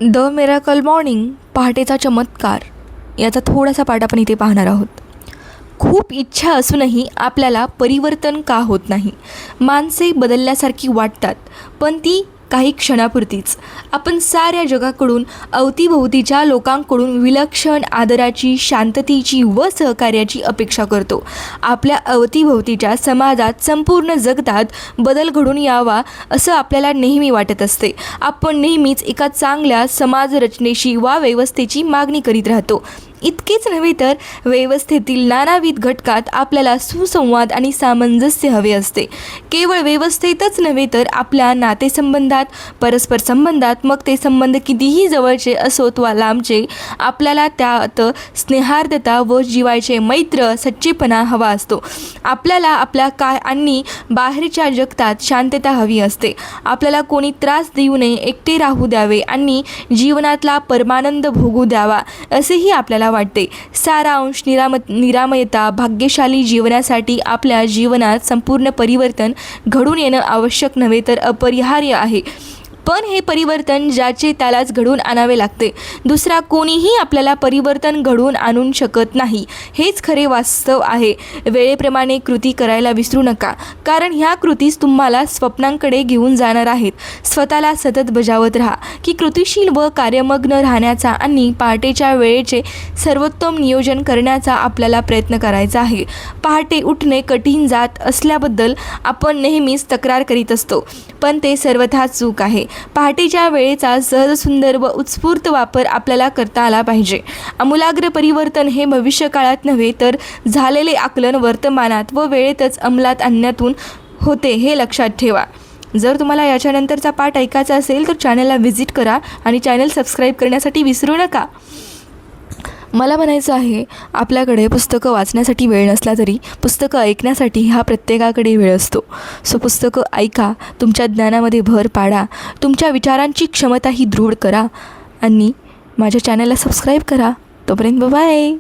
The miracle morning, पहाटेचा चमत्कार याचा थोडासा पाठ आपण इथे पाहणार आहोत. खूप इच्छा असूनही आपल्याला परिवर्तन का होत नाही? माणसे बदलल्यासारखी वाटतात, पण ती काही क्षणापुरतीच. आपण साऱ्या जगाकडून, अवतीभोवतीच्या लोकांकडून विलक्षण आदराची, शांततेची व सहकार्याची अपेक्षा करतो. आपल्या अवतीभोवतीच्या समाजात, संपूर्ण जगतात बदल घडून यावा असं आपल्याला नेहमी वाटत असते. आपण नेहमीच एका चांगल्या समाजरचनेची वा व्यवस्थेची मागणी करीत राहतो. इतकेच नव्हे तर व्यवस्थेतील नानाविध घटकात आपल्याला सुसंवाद आणि सामंजस्य हवे असते. केवळ व्यवस्थेतच नव्हे तर आपल्या नातेसंबंधात, परस्पर संबंधात, मग ते संबंध कितीही जवळचे असोत वा लांबचे, आपल्याला त्यात स्नेहार्दता व जिवाळचे मैत्र, सच्चेपणा हवा असतो. आपल्याला आपल्या काय आणि बाहेरच्या जगतात शांतता हवी असते. आपल्याला कोणी त्रास देऊ नये, एकटे राहू द्यावे आणि जीवनातला परमानंद भोगू द्यावा असेही आपल्याला वाटते. सारांश, निरामयता, भाग्यशाली जीवनासाठी आपल्या जीवनात संपूर्ण परिवर्तन घडून येणं आवश्यक नव्हे तर अपरिहार्य आहे. पण हे परिवर्तन ज्याचे त्यालाच घडवून आणावे लागते. दुसरा कोणीही आपल्याला परिवर्तन घडवून आणू शकत नाही. हेच खरे वास्तव आहे. वेळेप्रमाणे कृती करायला विसरू नका, कारण ह्या कृतीच तुम्हाला स्वप्नांकडे घेऊन जाणार आहेत. स्वतःला सतत बजावत राहा की कृतिशील व कार्यमग्न राहण्याचा आणि पहाटेच्या वेळेचे सर्वोत्तम नियोजन करण्याचा आपल्याला प्रयत्न करायचा आहे. पहाटे उठणे कठीण जात असल्याबद्दल आपण नेहमीच तक्रार करीत असतो, पण ते सर्वथा चूक आहे. पहाटेच्या वेळेचा सहज, सुंदर व उत्स्फूर्त वापर आपल्याला करता आला पाहिजे. आमूलाग्र परिवर्तन हे भविष्यकाळात नव्हे तर झालेले आकलन वर्तमानात व वेळेतच अंमलात आणण्यातून होते, हे लक्षात ठेवा. जर तुम्हाला याच्यानंतरचा पाठ ऐकायचा असेल तर चॅनलला व्हिजिट करा आणि चॅनल सबस्क्राईब करण्यासाठी विसरू नका. मला म्हणायचं आहे, आपल्याकडे पुस्तकं वाचण्यासाठी वेळ नसला तरी पुस्तकं ऐकण्यासाठी हा प्रत्येकाकडे वेळ असतो. सो पुस्तकं ऐका, तुमच्या ज्ञानामध्ये भर पाडा, तुमच्या विचारांची क्षमताही दृढ करा आणि माझ्या चॅनलला सबस्क्राईब करा. तोपर्यंत बाय.